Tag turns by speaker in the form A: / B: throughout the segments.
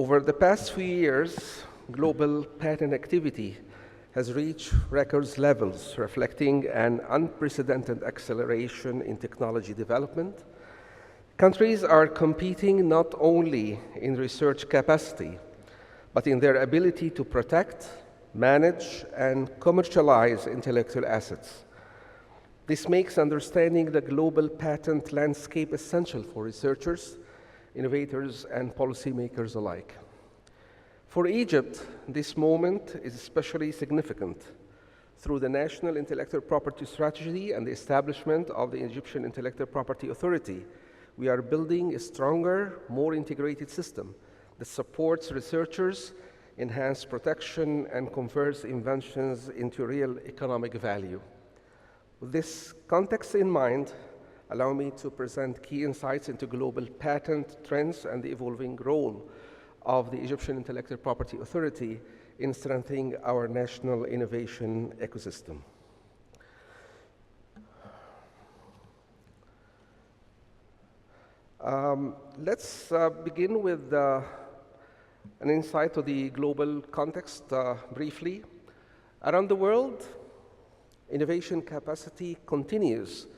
A: Over the past few years, global patent activity has reached record levels, reflecting an unprecedented acceleration in technology development. Countries are competing not only in research capacity, but in their ability to protect, manage, and commercialize intellectual assets. This makes understanding the global patent landscape essential for researchers, innovators, and policymakers alike. For Egypt, this moment is especially significant. Through the National Intellectual Property Strategy and the establishment of the Egyptian Intellectual Property Authority, we are building a stronger, more integrated system that supports researchers, enhances protection, and converts inventions into real economic value. With this context in mind, allow me to present key insights into global patent trends and the evolving role of the Egyptian Intellectual Property Authority in strengthening our national innovation ecosystem. Let's begin with an insight to the global context briefly. Around the world, innovation capacity continues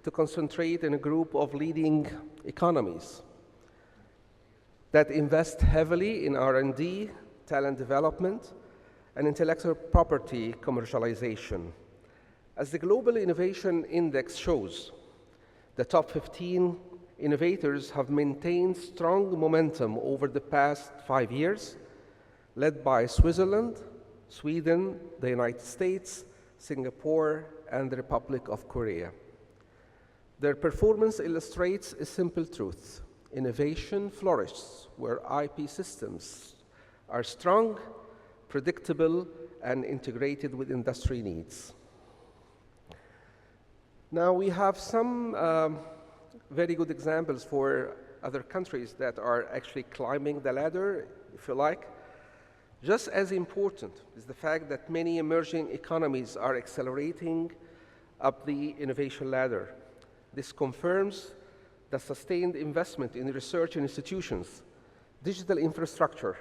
A: to concentrate in a group of leading economies that invest heavily in R&D, talent development, and intellectual property commercialization. As the Global Innovation Index shows, the top 15 innovators have maintained strong momentum over the past 5 years, led by Switzerland, Sweden, the United States, Singapore, and the Republic of Korea. Their performance illustrates a simple truth. Innovation flourishes where IP systems are strong, predictable, and integrated with industry needs. Now, we have some very good examples for other countries that are actually climbing the ladder, if you like. Just as important is the fact that many emerging economies are accelerating up the innovation ladder. This confirms that sustained investment in research institutions, digital infrastructure,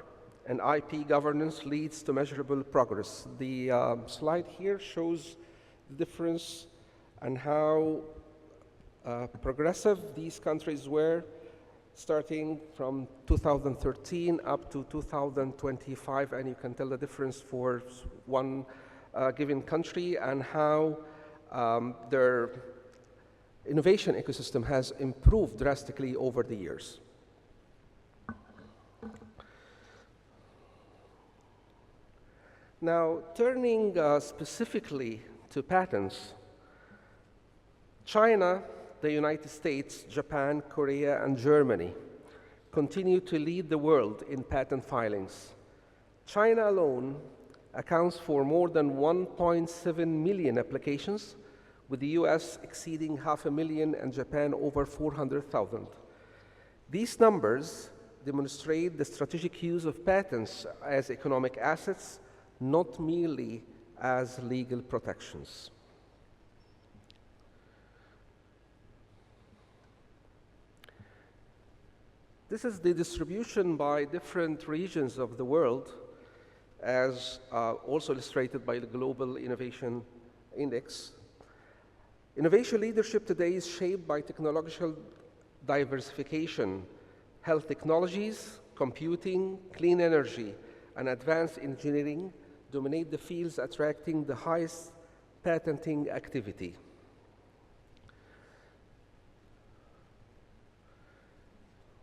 A: and IP governance leads to measurable progress. The slide here shows the difference and how progressive these countries were starting from 2013 up to 2025, and you can tell the difference for one given country and how their innovation ecosystem has improved drastically over the years. Now, turning specifically to patents, China, the United States, Japan, Korea, and Germany continue to lead the world in patent filings. China alone accounts for more than 1.7 million applications, with the US exceeding 500,000 and Japan over 400,000. These numbers demonstrate the strategic use of patents as economic assets, not merely as legal protections. This is the distribution by different regions of the world, as also illustrated by the Global Innovation Index. Innovation leadership today is shaped by technological diversification. Health technologies, computing, clean energy, and advanced engineering dominate the fields attracting the highest patenting activity.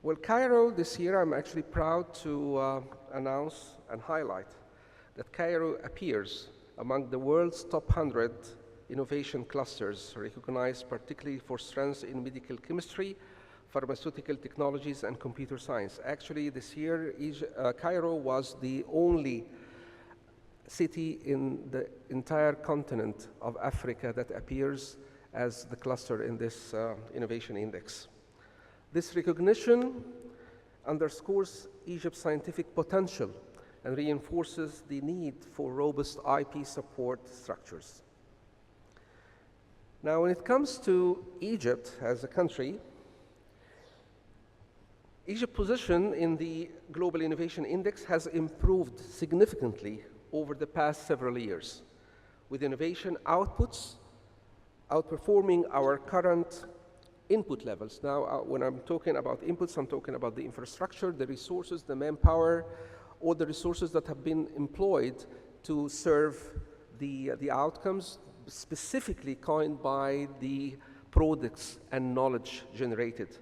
A: Well, Cairo this year, I'm actually proud to announce and highlight that Cairo appears among the world's top 100 innovation clusters, recognized particularly for strengths in medical chemistry, pharmaceutical technologies, and computer science. Actually, this year, Cairo was the only city in the entire continent of Africa that appears as the cluster in this innovation index. This recognition underscores Egypt's scientific potential and reinforces the need for robust IP support structures. Now, when it comes to Egypt as a country, Egypt's position in the Global Innovation Index has improved significantly over the past several years, with innovation outputs outperforming our current input levels. Now, when I'm talking about inputs, I'm talking about the infrastructure, the resources, the manpower, or the resources that have been employed to serve the outcomes, specifically coined by the products and knowledge generated.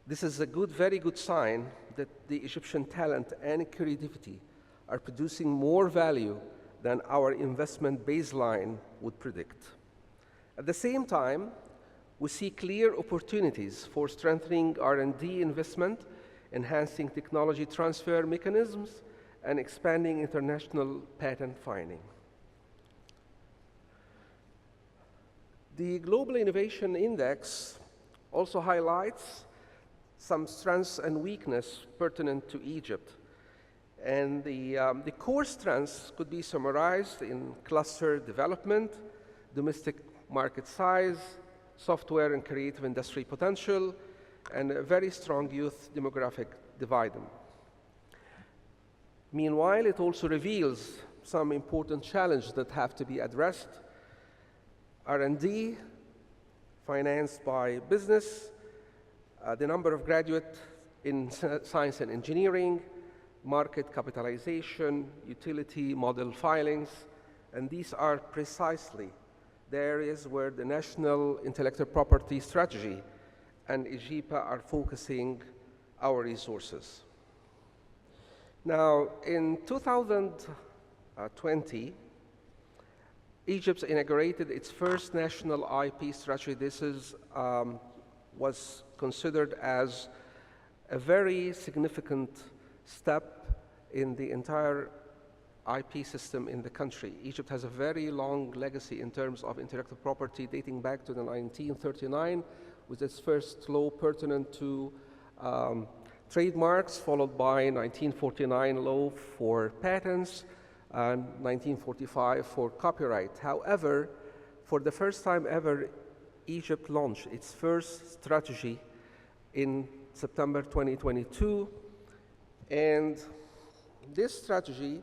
A: This is a very good sign that the Egyptian talent and creativity are producing more value than our investment baseline would predict. At the same time, we see clear opportunities for strengthening R&D investment, enhancing technology transfer mechanisms, and expanding international patent filing. The Global Innovation Index also highlights some strengths and weaknesses pertinent to Egypt. And the core strengths could be summarized in cluster development, domestic market size, software and creative industry potential, and a very strong youth demographic dividend. Meanwhile, it also reveals some important challenges that have to be addressed. R&D, financed by business, the number of graduates in science and engineering, market capitalization, utility model filings, and these are precisely the areas where the National Intellectual Property Strategy and IGPA are focusing our resources. Now, in 2020, Egypt inaugurated its first national IP strategy. This was considered as a very significant step in the entire IP system in the country. Egypt has a very long legacy in terms of intellectual property dating back to the 1939 with its first law pertinent to trademarks, followed by 1949 law for patents and 1945 for copyright. However, for the first time ever, Egypt launched its first strategy in September 2022, and this strategy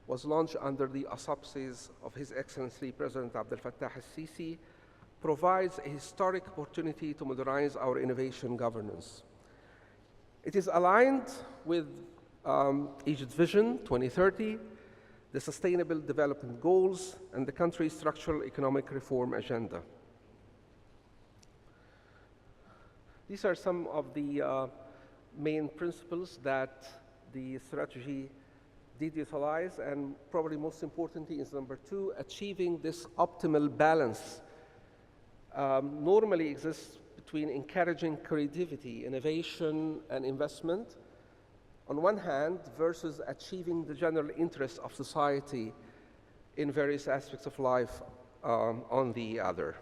A: was launched under the auspices of His Excellency President Abdel Fattah al-Sisi, provides a historic opportunity to modernize our innovation governance. It is aligned with Egypt's Vision 2030, the Sustainable Development Goals, and the country's structural economic reform agenda. These are some of the main principles that the strategy did utilize, and probably most importantly is number 2, achieving this optimal balance normally exists between encouraging creativity, innovation, and investment on one hand versus achieving the general interest of society in various aspects of life on the other.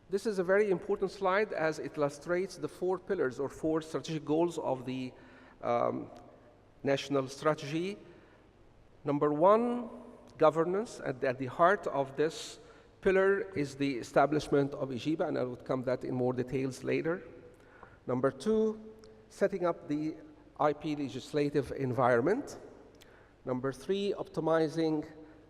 A: This is a very important slide as it illustrates the 4 pillars or 4 strategic goals of the national strategy. Number 1, governance. At the heart of this pillar is the establishment of IGPA, and I will come that in more details later. Number 2, setting up the IP legislative environment. Number 3, optimizing,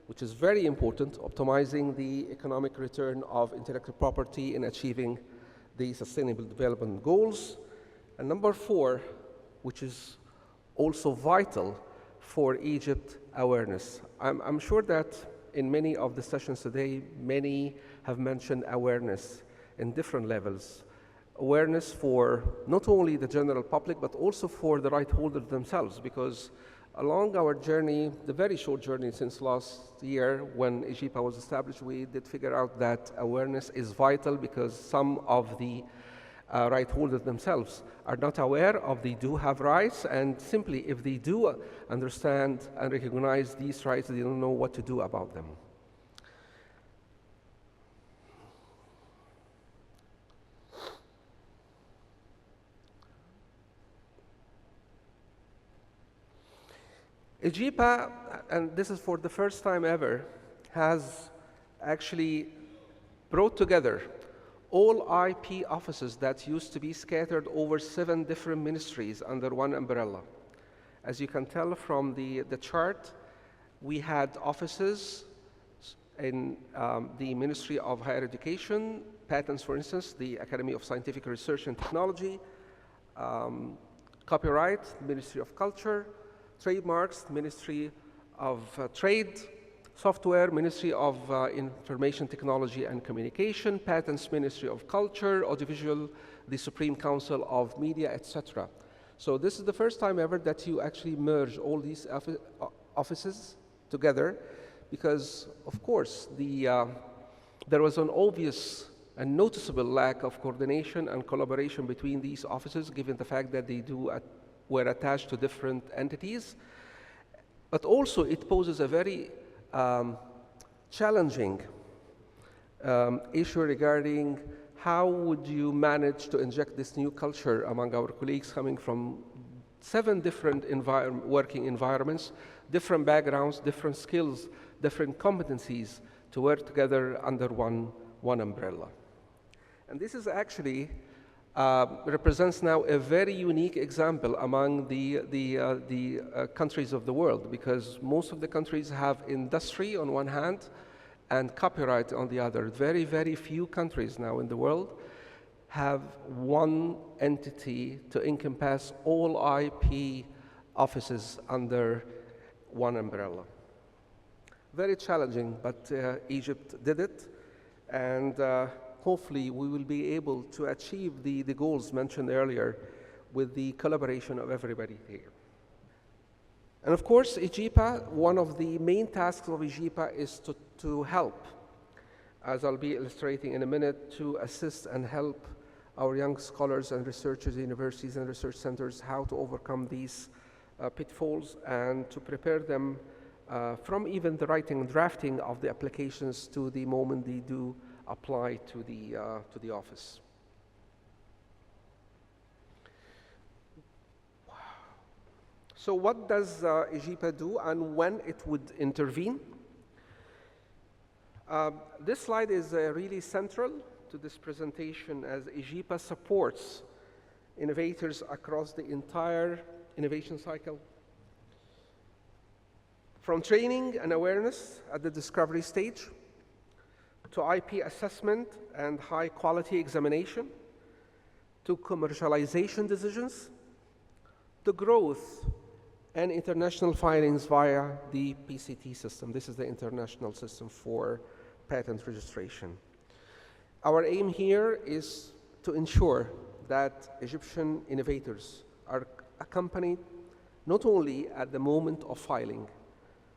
A: which is very important, optimizing the economic return of intellectual property in achieving the Sustainable Development Goals. And number 4, which is also vital for Egypt, awareness. I'm sure that in many of the sessions today, many have mentioned awareness in different levels. Awareness for not only the general public, but also for the right holders themselves, because along our journey, the very short journey since last year when IGPA was established, we did figure out that awareness is vital because some of the right holders themselves are not aware of they do have rights, and simply if they do understand and recognize these rights, they don't know what to do about them. IGPA, and this is for the first time ever, has actually brought together all IP offices that used to be scattered over 7 different ministries under one umbrella. As you can tell from the chart, we had offices in the Ministry of Higher Education, patents, for instance, the Academy of Scientific Research and Technology, copyright, Ministry of Culture, trademarks, Ministry of Trade, software, Ministry of Information Technology and Communication, patents, Ministry of Culture, audiovisual, the Supreme Council of Media, etc. So this is the first time ever that you actually merge all these offices together, because of course there was an obvious and noticeable lack of coordination and collaboration between these offices, given the fact that they were attached to different entities. But also it poses a very challenging issue regarding how would you manage to inject this new culture among our colleagues coming from 7 different working environments, different backgrounds, different skills, different competencies to work together under one umbrella. And this is actually represents now a very unique example among the countries of the world, because most of the countries have industry on one hand and copyright on the other. Very, very few countries now in the world have one entity to encompass all IP offices under one umbrella. Very challenging, but Egypt did it, and hopefully we will be able to achieve the goals mentioned earlier with the collaboration of everybody here. And of course, EGIPA, one of the main tasks of EGIPA is to help, as I'll be illustrating in a minute, to assist and help our young scholars and researchers, universities and research centers, how to overcome these pitfalls and to prepare them from even the writing and drafting of the applications to the moment they do apply to the office. So what does EGIPA do and when it would intervene? This slide is really central to this presentation, as EGIPA supports innovators across the entire innovation cycle, from training and awareness at the discovery stage, to IP assessment and high quality examination, to commercialization decisions, to growth and international filings via the PCT system. This is the international system for patent registration. Our aim here is to ensure that Egyptian innovators are accompanied not only at the moment of filing,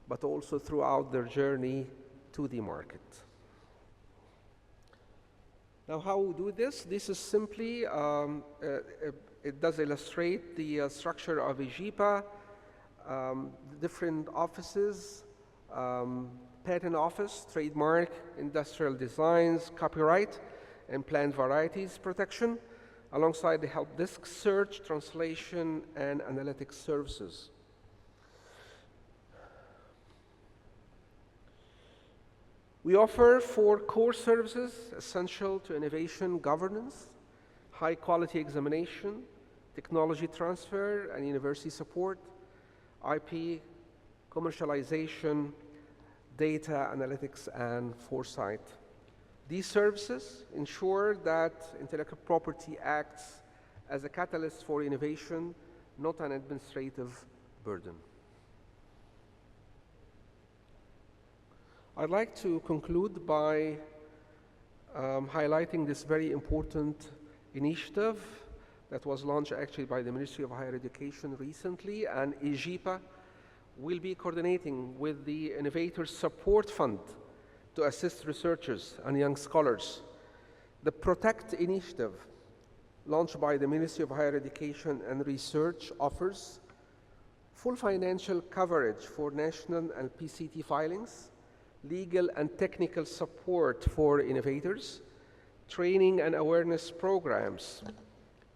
A: but also throughout their journey to the market. Now, how we do this? This is simply, it does illustrate the structure of EGIPA, different offices, patent office, trademark, industrial designs, copyright, and plant varieties protection, alongside the help desk, search, translation, and analytics services. We offer 4 core services essential to innovation governance: high quality examination, technology transfer and university support, IP, commercialization, data analytics, and foresight. These services ensure that intellectual property acts as a catalyst for innovation, not an administrative burden. I'd like to conclude by highlighting this very important initiative that was launched actually by the Ministry of Higher Education recently, and EGIPA will be coordinating with the Innovators Support Fund to assist researchers and young scholars. The Protect initiative, launched by the Ministry of Higher Education and Research, offers full financial coverage for national and PCT filings, legal and technical support for innovators, training and awareness programs,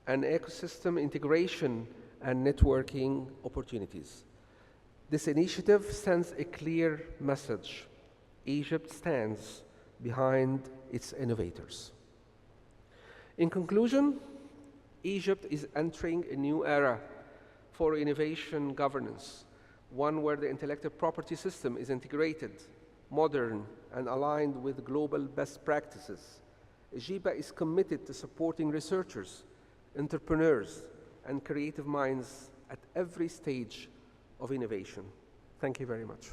A: and ecosystem integration and networking opportunities. This initiative sends a clear message: Egypt stands behind its innovators. In conclusion, Egypt is entering a new era for innovation governance, one where the intellectual property system is integrated, modern, and aligned with global best practices. EJIPA is committed to supporting researchers, entrepreneurs, and creative minds at every stage of innovation. Thank you very much.